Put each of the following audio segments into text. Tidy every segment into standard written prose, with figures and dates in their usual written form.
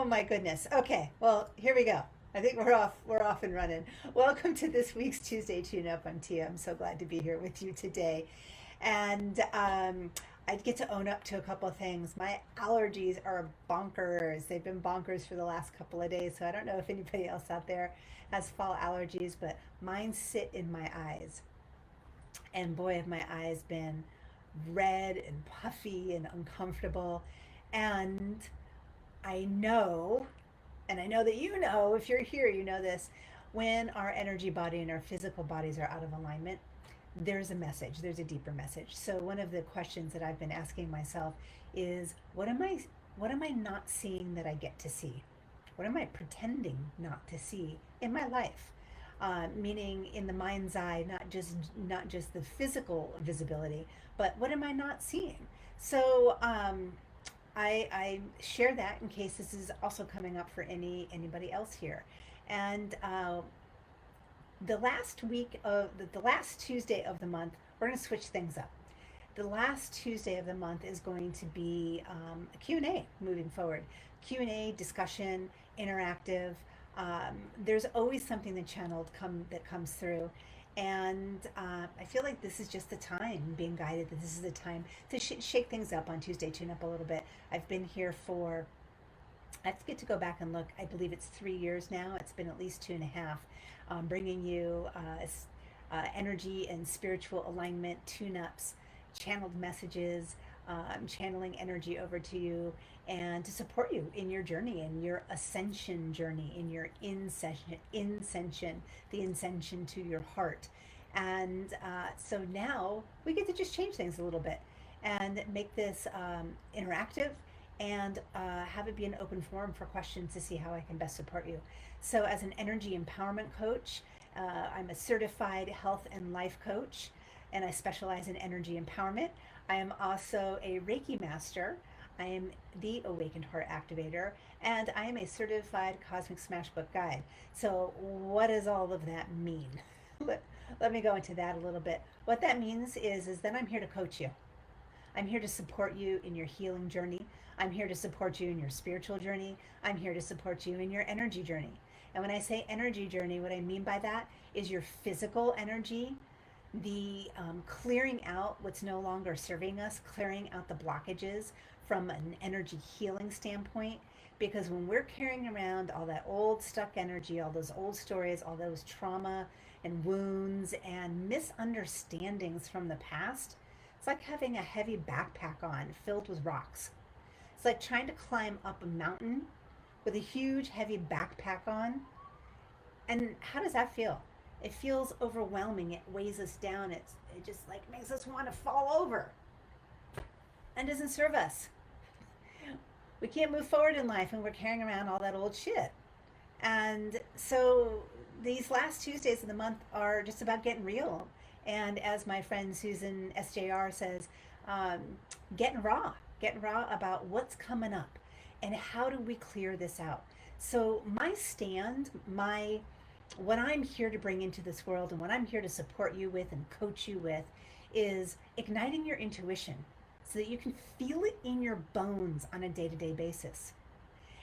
Oh my goodness. Okay, well, here we go. I think we're off and running. Welcome to this week's Tuesday Tune Up. I'm Tia. I'm so glad to be here with you today. And I get to own up to a couple of things. My allergies are bonkers. They've been bonkers for the last couple of days. So I don't know if anybody else out there has fall allergies, but mine sit in my eyes. And boy, have my eyes been red and puffy and uncomfortable. And I know, and I know that you know, if you're here, you know this, when our energy body and our physical bodies are out of alignment, there's a message, there's a deeper message. So one of the questions that I've been asking myself is what am I not seeing that I get to see? What am I pretending not to see in my life? Meaning in the mind's eye, not just the physical visibility, but what am I not seeing? So I share that in case this is also coming up for anybody else here. And the last week of the last Tuesday of the month, we're going to switch things up. The last Tuesday of the month is going to be a Q&A moving forward. Q&A, discussion, interactive. There's always something that comes through. And I feel like this is just the time, being guided, that this is the time to shake things up on Tuesday Tune Up a little bit. I've been here for, I have to get to go back and look, I believe it's 3 years now. It's been at least two and a half, bringing you energy and spiritual alignment tune-ups, channeled messages, channeling energy over to you and to support you in your journey, in your ascension journey, in your ascension, the ascension to your heart. And so now we get to just change things a little bit and make this interactive and have it be an open forum for questions to see how I can best support you. So, as an energy empowerment coach, I'm a certified health and life coach, and I specialize in energy empowerment. I am also a Reiki master. I am the Awakened Heart Activator, and I am a certified Cosmic Smash Book guide. So, what does all of that mean? Let me go into that a little bit. What that means is that I'm here to coach you. I'm here to support you in your healing journey. I'm here to support you in your spiritual journey. I'm here to support you in your energy journey. And when I say energy journey, what I mean by that is your physical energy, the clearing out what's no longer serving us, clearing out the blockages from an energy healing standpoint. Because when we're carrying around all that old stuck energy, all those old stories, all those trauma and wounds and misunderstandings from the past, it's like having a heavy backpack on filled with rocks. It's like trying to climb up a mountain with a huge, heavy backpack on. And how does that feel? It feels overwhelming. It weighs us down. It just like makes us want to fall over and doesn't serve us. We can't move forward in life and we're carrying around all that old shit. And so these last Tuesdays of the month are just about getting real. And as my friend Susan SJR says, um, getting raw about what's coming up and how do we clear this out. So my stand, what I'm here to bring into this world and what I'm here to support you with and coach you with is igniting your intuition so that you can feel it in your bones on a day-to-day basis.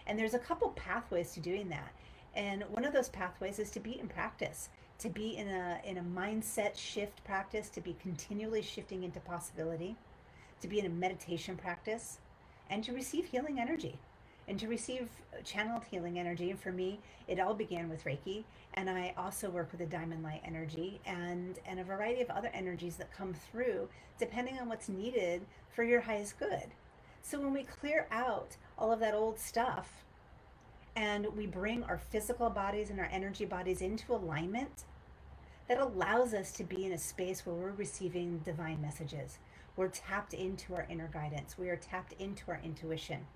And there's a couple pathways to doing that. And one of those pathways is to be in practice, to be in a mindset shift practice, to be continually shifting into possibility, to be in a meditation practice, and to receive healing energy and to receive channeled healing energy. And for me, it all began with Reiki. And I also work with the diamond light energy and a variety of other energies that come through depending on what's needed for your highest good. So when we clear out all of that old stuff and we bring our physical bodies and our energy bodies into alignment, that allows us to be in a space where we're receiving divine messages. We're tapped into our inner guidance. We are tapped into our intuition.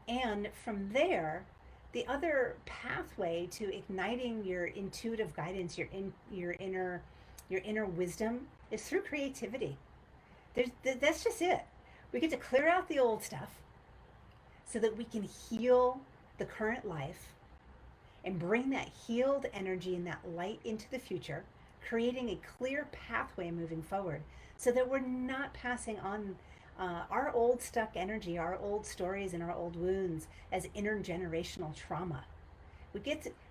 And from there, the other pathway to igniting your intuitive guidance, your inner wisdom, is through creativity. That's just it. We get to clear out the old stuff so that we can heal the current life and bring that healed energy and that light into the future, creating a clear pathway moving forward so that we're not passing on our old stuck energy, our old stories, and our old wounds as intergenerational trauma.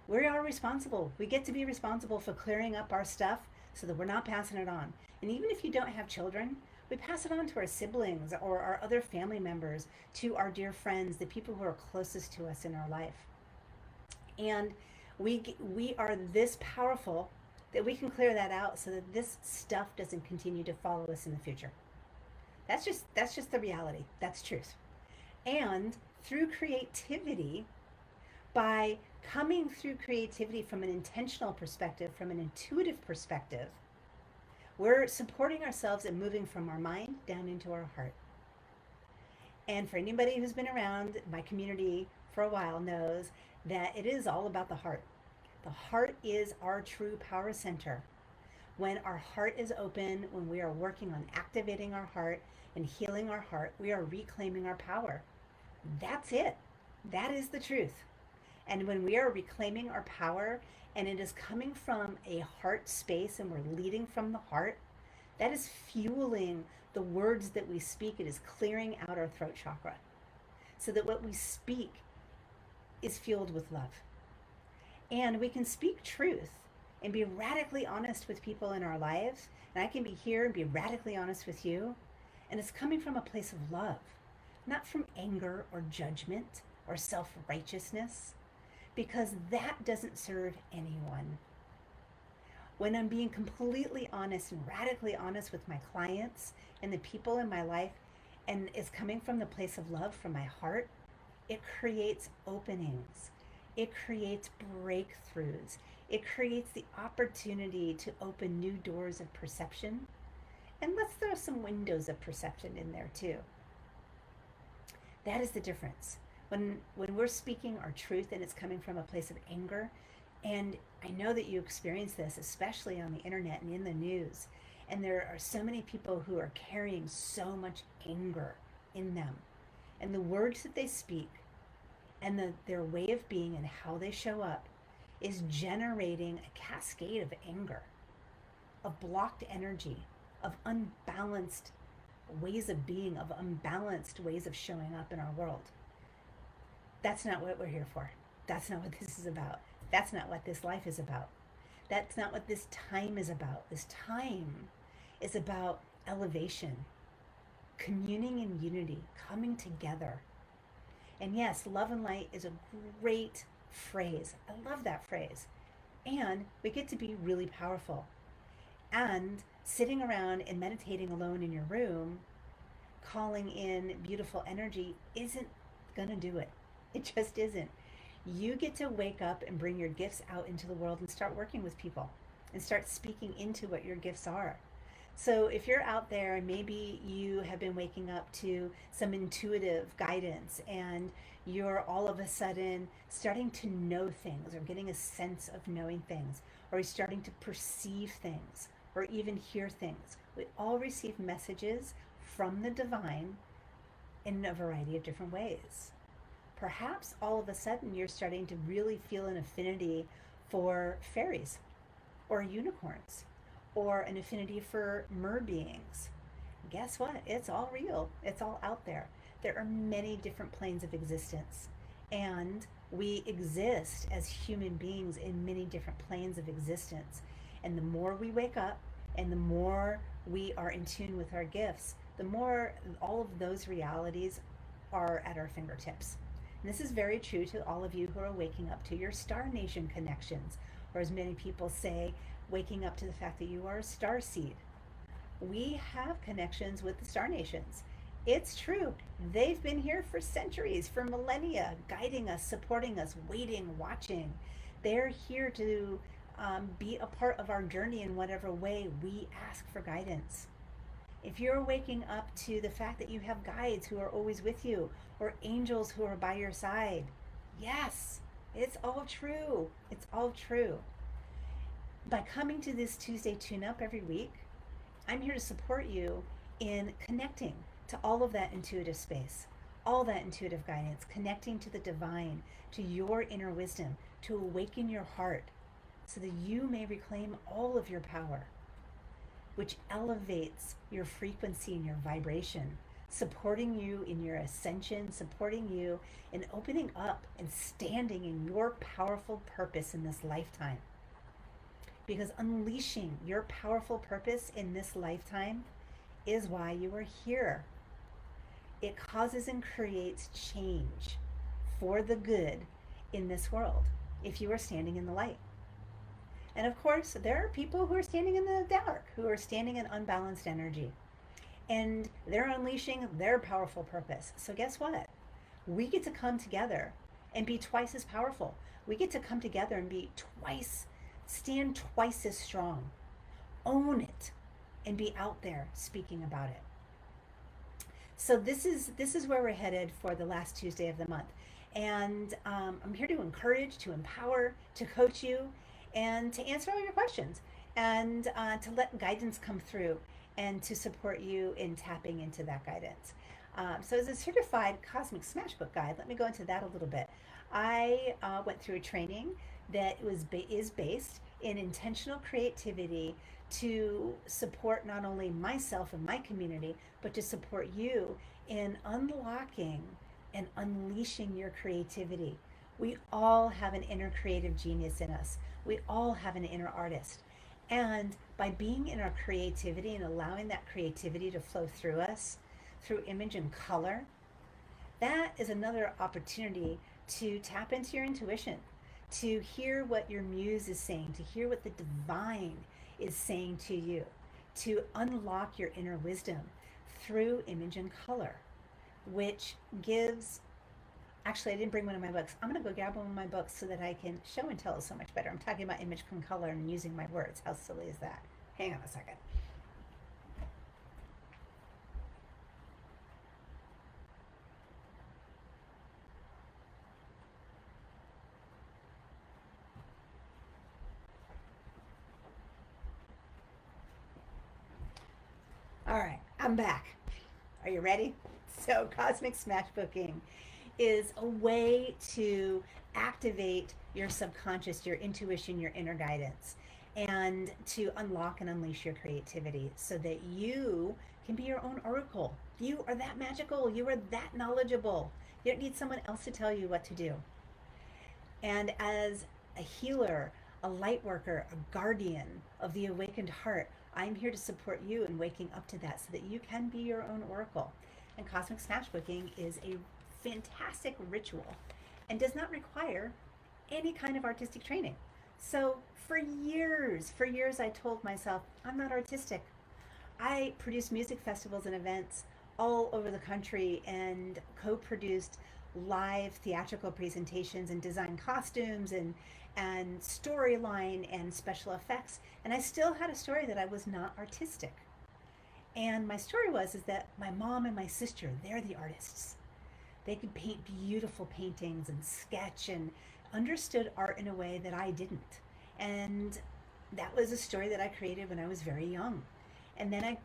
We are responsible. We get to be responsible for clearing up our stuff so that we're not passing it on. And even if you don't have children, we pass it on to our siblings or our other family members, to our dear friends, the people who are closest to us in our life. And we are this powerful that we can clear that out so that this stuff doesn't continue to follow us in the future. That's just the reality. That's truth. And through creativity, by coming through creativity from an intentional perspective, from an intuitive perspective, we're supporting ourselves and moving from our mind down into our heart. And for anybody who's been around my community for a while knows that it is all about the heart. The heart is our true power center. When our heart is open, when we are working on activating our heart and healing our heart, we are reclaiming our power. That's it. That is the truth. And when we are reclaiming our power and it is coming from a heart space and we're leading from the heart, that is fueling the words that we speak. It is clearing out our throat chakra so that what we speak is fueled with love. And we can speak truth and be radically honest with people in our lives. And I can be here and be radically honest with you. And it's coming from a place of love, not from anger or judgment or self-righteousness, because that doesn't serve anyone. When I'm being completely honest and radically honest with my clients and the people in my life, and it's coming from the place of love, from my heart, it creates openings. It creates breakthroughs. It creates the opportunity to open new doors of perception. And let's throw some windows of perception in there too. That is the difference. When we're speaking our truth and it's coming from a place of anger, and I know that you experience this, especially on the internet and in the news, and there are so many people who are carrying so much anger in them. And the words that they speak and their way of being and how they show up is generating a cascade of anger, of blocked energy, of unbalanced ways of being, of unbalanced ways of showing up in our world. That's not what we're here for. That's not what this is about. That's not what this life is about. That's not what this time is about. This time is about elevation, communing in unity, coming together. And yes, love and light is a great phrase. I love that phrase. And we get to be really powerful. And sitting around and meditating alone in your room, calling in beautiful energy, isn't going to do it. It just isn't. You get to wake up and bring your gifts out into the world and start working with people and start speaking into what your gifts are. So if you're out there and maybe you have been waking up to some intuitive guidance and you're all of a sudden starting to know things or getting a sense of knowing things, or you're starting to perceive things or even hear things, we all receive messages from the divine in a variety of different ways. Perhaps all of a sudden you're starting to really feel an affinity for fairies or unicorns or an affinity for mer beings. Guess what? It's all real. It's all out there. There are many different planes of existence, and we exist as human beings in many different planes of existence. And the more we wake up and the more we are in tune with our gifts, the more all of those realities are at our fingertips. And this is very true to all of you who are waking up to your Star Nation connections, or as many people say, waking up to the fact that you are a star seed. We have connections with the Star Nations. It's true. They've been here for centuries, for millennia, guiding us, supporting us, waiting, watching. They're here to be a part of our journey in whatever way we ask for guidance. If you're waking up to the fact that you have guides who are always with you, or angels who are by your side, yes, it's all true. It's all true. By coming to this Tuesday tune-up every week, I'm here to support you in connecting to all of that intuitive space, all that intuitive guidance, connecting to the divine, to your inner wisdom, to awaken your heart so that you may reclaim all of your power, which elevates your frequency and your vibration supporting you in your ascension, supporting you in opening up and standing in your powerful purpose in this lifetime. Because unleashing your powerful purpose in this lifetime is why you are here. It causes and creates change for the good in this world if you are standing in the light. And of course, there are people who are standing in the dark, who are standing in unbalanced energy, and they're unleashing their powerful purpose. So, guess what? We get to come together and be twice as powerful. We get to come together and stand twice as strong, own it, and be out there speaking about it. So this is where we're headed for the last Tuesday of the month, and I'm here to encourage, to empower, to coach you, and to answer all your questions, and to let guidance come through, and to support you in tapping into that guidance. So as a certified Cosmic Smashbook guide, let me go into that a little bit. I went through a training that is based in intentional creativity to support not only myself and my community, but to support you in unlocking and unleashing your creativity. We all have an inner creative genius in us. We all have an inner artist. And by being in our creativity and allowing that creativity to flow through us, through image and color, that is another opportunity to tap into your intuition, to hear what your muse is saying, to hear what the divine is saying to you, to unlock your inner wisdom through image and color, which gives. Actually, I didn't bring one of my books. I'm going to go grab one of my books so that I can show and tell so much better. I'm talking about image and color and using my words. How silly is that? Hang on a second. All right, I'm back. Are you ready? So, Cosmic Smashbooking is a way to activate your subconscious, your intuition, your inner guidance, and to unlock and unleash your creativity so that you can be your own oracle. You are that magical. You are that knowledgeable. You don't need someone else to tell you what to do. And as a healer, a light worker, a guardian of the awakened heart, I'm here to support you in waking up to that so that you can be your own oracle. And Cosmic Smashbooking is a fantastic ritual and does not require any kind of artistic training. So for years, I told myself, I'm not artistic. I produced music festivals and events all over the country and co-produced live theatrical presentations and designed costumes and storyline and special effects. And I still had a story that I was not artistic. And my story is that my mom and my sister, they're the artists. They could paint beautiful paintings and sketch and understood art in a way that I didn't. And that was a story that I created when I was very young. And then I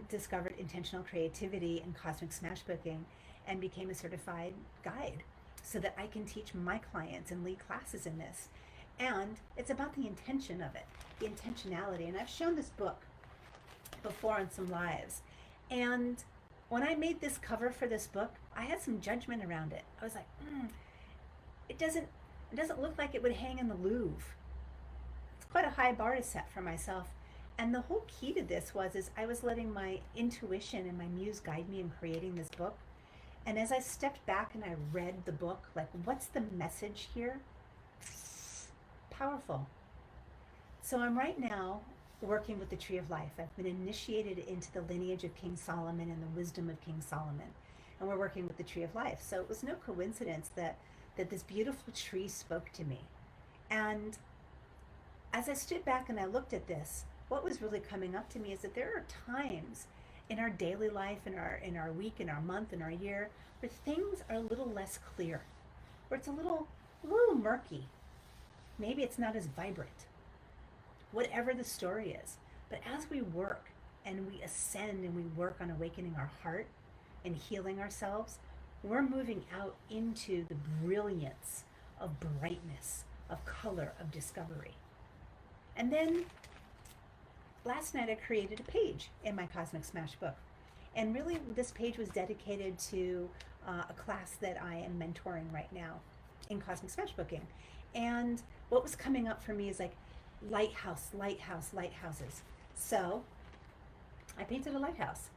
discovered intentional creativity and Cosmic Smashbooking and became a certified guide so that I can teach my clients and lead classes in this. And it's about the intention of it, the intentionality. And I've shown this book before on some lives. And when I made this cover for this book, I had some judgment around it. I was like, it doesn't look like it would hang in the Louvre. It's quite a high bar to set for myself. And the whole key to this is I was letting my intuition and my muse guide me in creating this book. And as I stepped back and I read the book, like, what's the message here? Powerful. So I'm right now working with the Tree of Life. I've been initiated into the lineage of King Solomon and the wisdom of King Solomon. And we're working with the Tree of Life. So it was no coincidence that this beautiful tree spoke to me. And as I stood back and I looked at this, what was really coming up to me is that there are times in our daily life, in our week, in our month, in our year, where things are a little less clear, where it's a little murky. Maybe it's not as vibrant. Whatever the story is. But as we work and we ascend and we work on awakening our heart and healing ourselves, we're moving out into the brilliance of brightness, of color, of discovery. And then last night I created a page in my Cosmic Smash book. And really, this page was dedicated to a class that I am mentoring right now in cosmic sketchbooking. And what was coming up for me is like lighthouses. So I painted a lighthouse.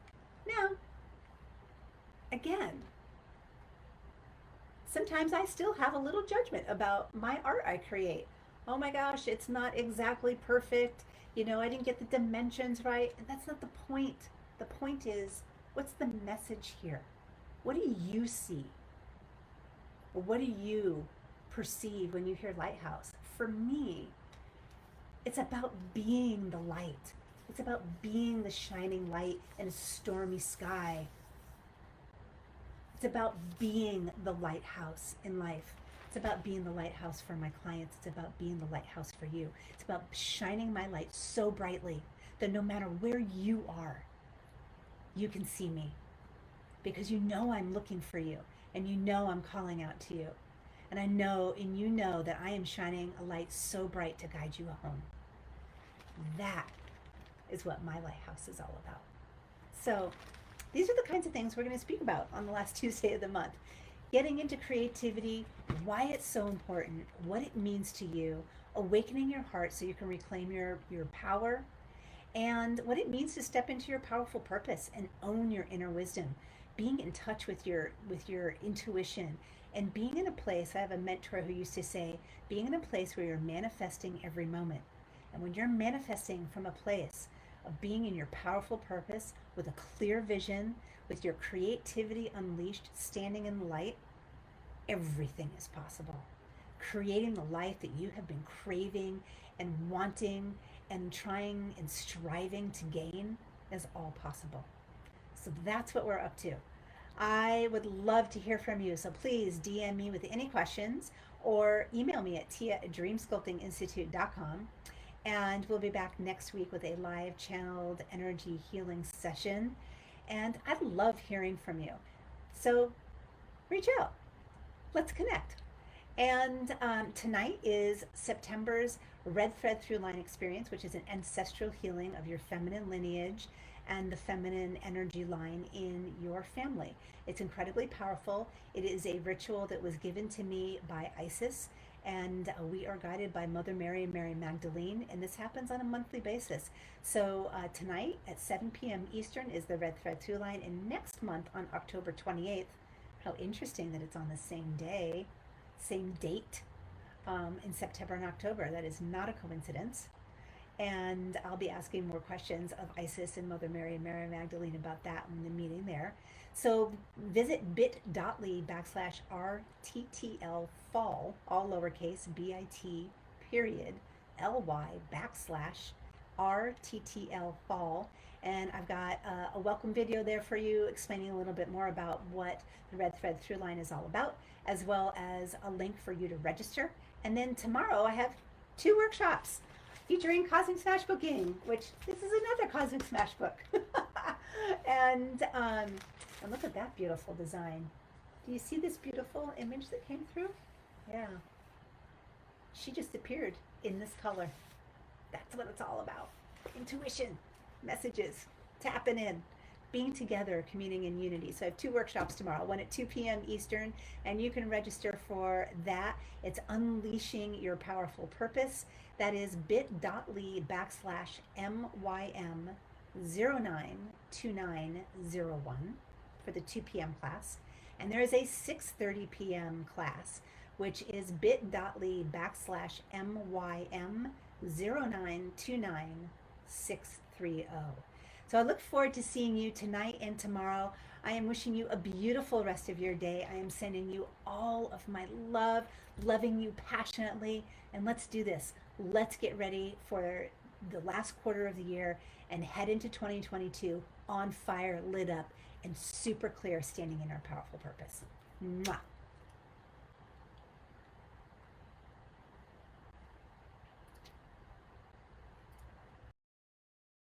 Now, again, sometimes I still have a little judgment about my art I create. Oh my gosh, it's not exactly perfect. I didn't get the dimensions right. And that's not the point. The point is, what's the message here? What do you see? Or what do you perceive when you hear lighthouse? For me, it's about being the light. It's about being the shining light in a stormy sky. It's about being the lighthouse in life. It's about being the lighthouse for my clients. It's about being the lighthouse for you. It's about shining my light so brightly that no matter where you are, you can see me. Because I'm looking for you, and I'm calling out to you. And you know that I am shining a light so bright to guide you home. That is what my lighthouse is all about. So these are the kinds of things we're going to speak about on the last Tuesday of the month. Getting into creativity, why it's so important, what it means to you, awakening your heart so you can reclaim your power, and what it means to step into your powerful purpose and own your inner wisdom, being in touch with your intuition, and being in a place. I have a mentor who used to say, being in a place where you're manifesting every moment. And when you're manifesting from a place of being in your powerful purpose with a clear vision, with your creativity unleashed, standing in the light, everything is possible. Creating the life that you have been craving and wanting and trying and striving to gain is all possible. So that's what we're up to. I would love to hear from you. So please DM me with any questions or email me at tia@dreamsculptinginstitute.com. And we'll be back next week with a live channeled energy healing session. And I'd love hearing from you. So reach out. Let's connect. And tonight is September's Red Thread Through Line Experience, which is an ancestral healing of your feminine lineage and the feminine energy line in your family. It's incredibly powerful. It is a ritual that was given to me by Isis, and we are guided by Mother Mary and Mary Magdalene, and this happens on a monthly basis. So tonight at 7 p.m. Eastern is the Red Thread Through Line, and next month on October 28th, how interesting that it's on the same day, same date, in September and October. That is not a coincidence. And I'll be asking more questions of Isis and Mother Mary and Mary Magdalene about that in the meeting there. So visit bit.ly/RTTL fall, all lowercase, BIT period, LY/RTTL fall. And I've got a welcome video there for you explaining a little bit more about what the Red Thread Through Line is all about, as well as a link for you to register. And then tomorrow I have 2 workshops featuring Cosmic Smash Booking, which this is another Cosmic Smash book. and look at that beautiful design. Do you see this beautiful image that came through? Yeah. She just appeared in this color. That's what it's all about. Intuition, messages, tapping in, being together, communing in unity. So I have 2 workshops tomorrow, one at 2 p.m. Eastern, and you can register for that. It's Unleashing Your Powerful Purpose. That is bit.ly/MYM092901 for the 2 p.m. class. And there is a 6:30 p.m. class, which is bit.ly/MYM09296630. So I look forward to seeing you tonight and tomorrow. I am wishing you a beautiful rest of your day. I am sending you all of my love, loving you passionately. And let's do this. Let's get ready for the last quarter of the year and head into 2022 on fire, lit up, and super clear, standing in our powerful purpose. Mwah.